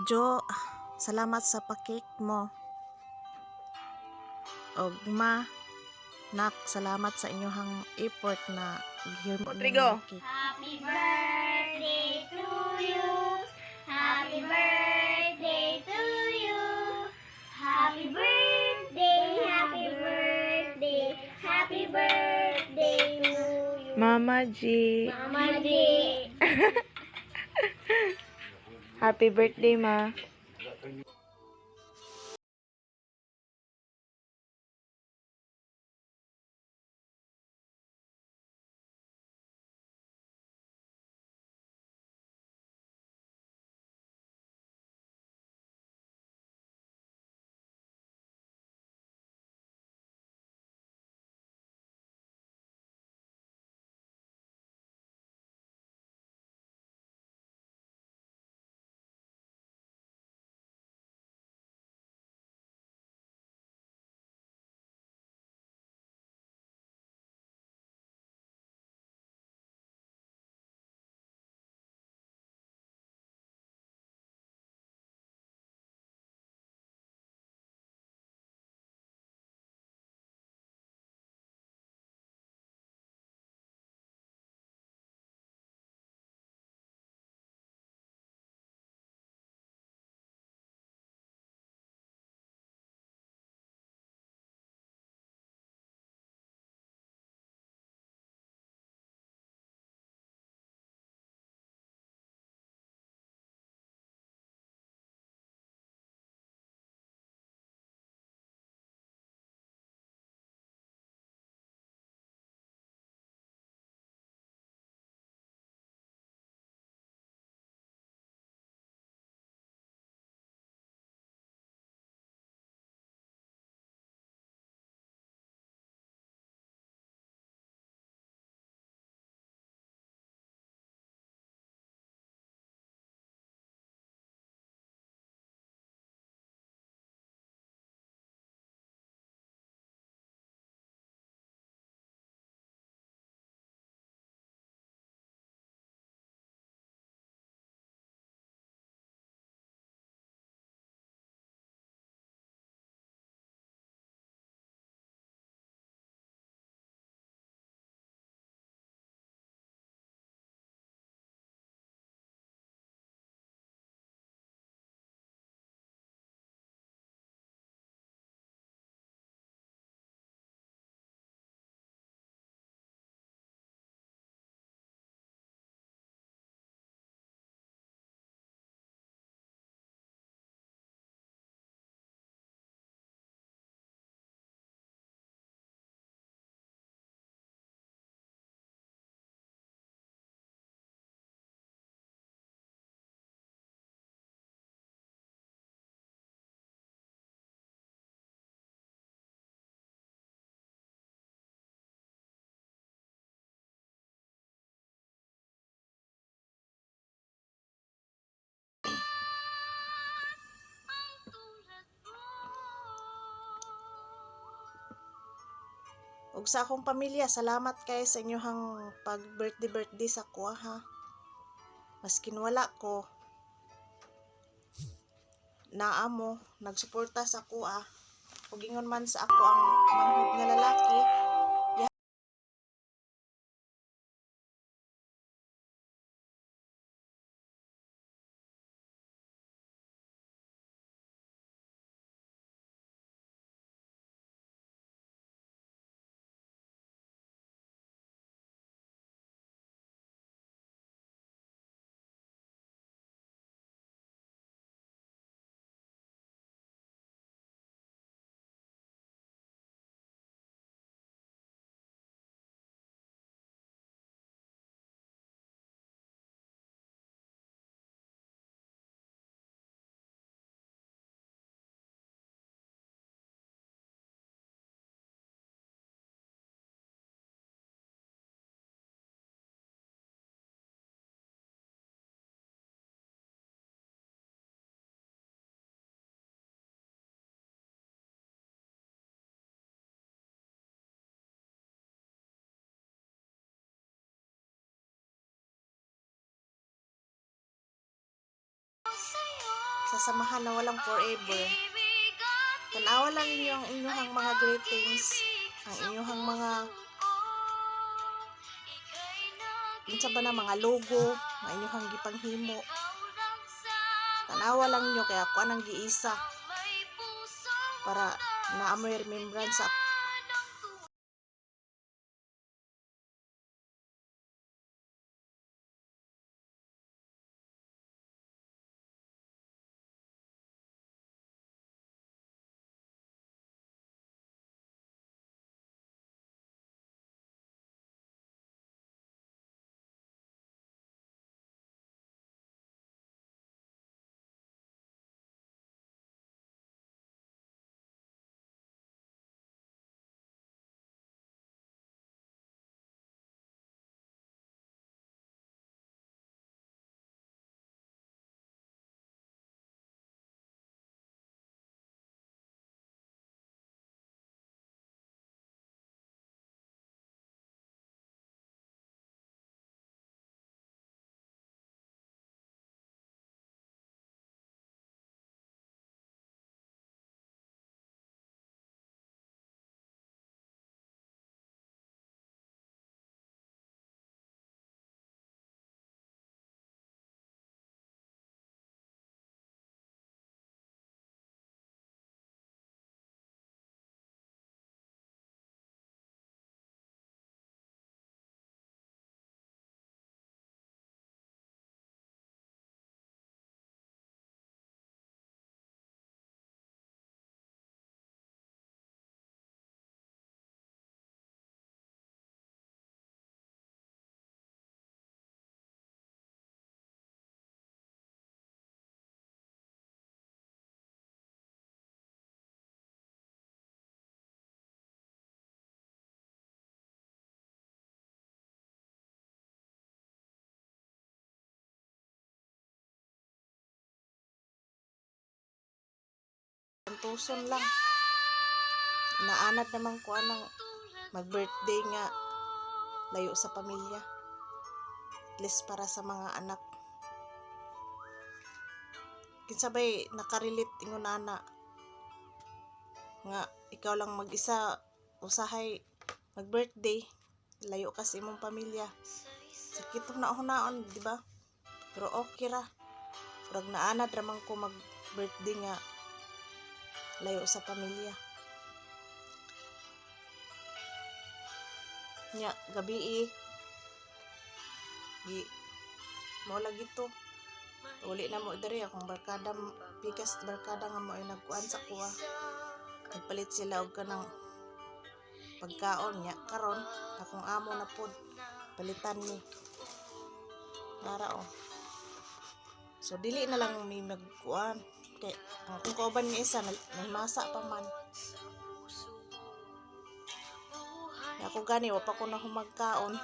Jo, salamat sa pa-cake mo. Og ma, nak, salamat sa inyong effort na gihimo Rodrigo. mga cake. Happy birthday to you. Happy birthday to you. Happy birthday, happy birthday, happy birthday to you. Mama G. Mama G. Happy birthday, ma. Ug sa akong pamilya, salamat kay sa inyong pag-birthday sa kuha ha. Maskin wala ko, naamo, nagsuporta sa kuha. Ug ingon man sa ako ang manghod nga lalaki, sa samahan na walang forever. Tanawa lang ninyo ang inyong mga greetings, ang inyong mga unsa ba na mga logo, ang inyong gipanghimo. Tanawa lang ninyo kaya ako anang giisa para naamoy remembrance sa tuson lang. Naanad naman ko anang mag-birthday nga layo sa pamilya. At least para sa mga anak. Kinsabay nakarelate ingon ana nga ikaw lang mag-isa usahay mag-birthday layo ka sa imong pamilya. Sakit hunaon, di ba? Pero okay ra. Pag naanad ramang ko mag-birthday nga layo sa pamilya. Nya gabi mo lagi to. Uli na mo diri akong barkada pikas barkada nga mo ay nagkuan sa kuha. Nagpalit sila og kanang pagkaon nya karon akong amo na pod palitan ni. Para So dili na lang may magkuan kay ang akong kauban nga isa may masa pa man. Ako gani wa pa ko na humagkaon.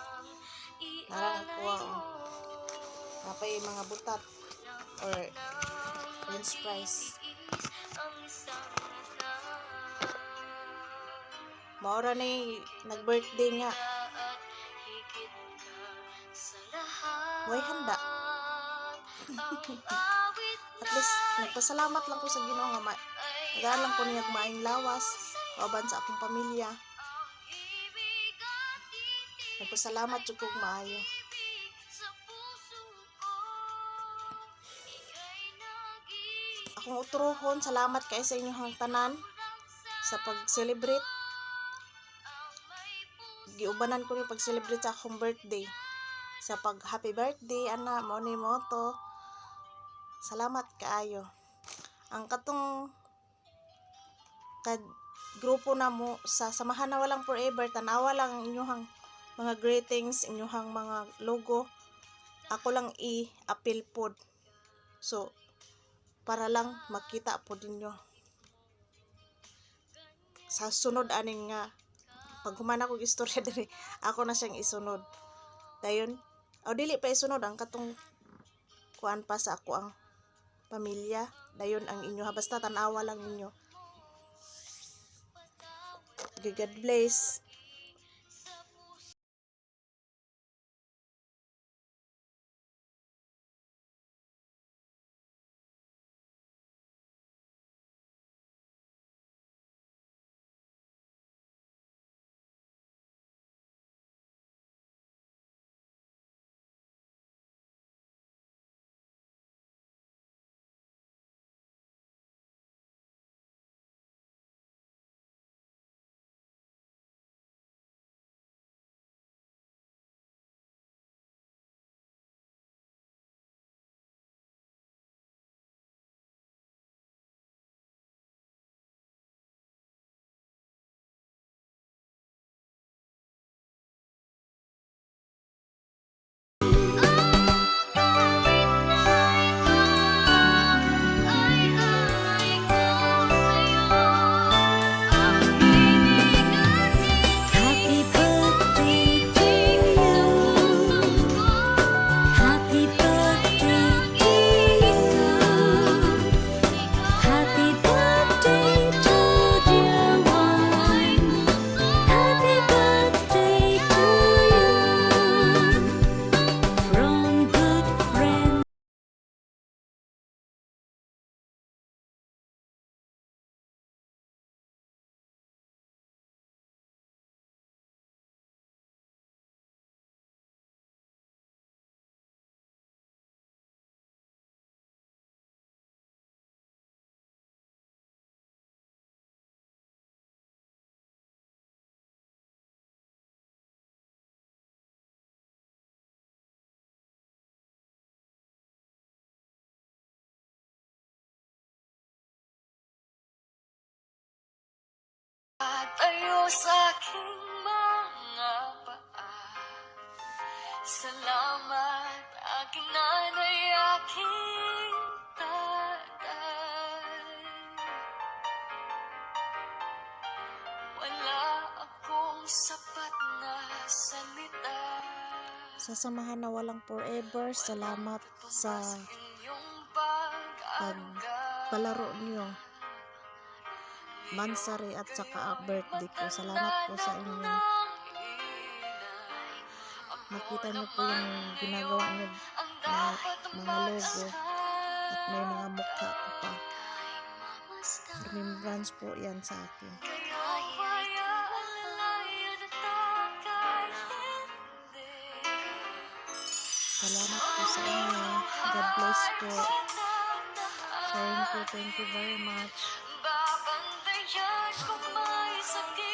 Narang ako napay mga butat or french fries. Maura na nag-birthday nga. Way handa. At least nagpasalamat lang ko sa Ginoo nga nagaan lang ko niya maayong lawas kauban sa akong pamilya. Nagpasalamat jud kog maayo. Akong utrohon, salamat kay sa inyong tanan sa pag-celebrate. Giubanan ko ni pag-celebrate sa akong birthday. Sa pag-happy birthday, ana, mo ni moto. Salamat kaayo. Ang katong grupo na mo sa samahan na walang forever, tanawa lang inyong mga greetings, inyong mga logo. Ako lang i-appeal pod. So, para lang makita po ninyo. Sa sunod aning nga, pag humana kong istorya diri, ako na siyang isunod. Dayon, dili pa isunod ang katong kuan pa sa ako ang pamilya. Dayon ang inyo, basta tanawa lang ninyo. God bless. tayo sa aking mga paa. Salamat, aking nanay, aking tatay. Wala akong sapat na salita. Sasamahan na walang forever. Salamat sa pagpalaro niyo. Mansari at saka birthday ko. Salamat po sa inyo. Makita niyo po yung ginagawa niyo na mga logo at may mga mukha ko pa. Remembrance po yan sa akin. Salamat po sa inyo. God bless po. Thank you very much. Babantayan kung may sakit.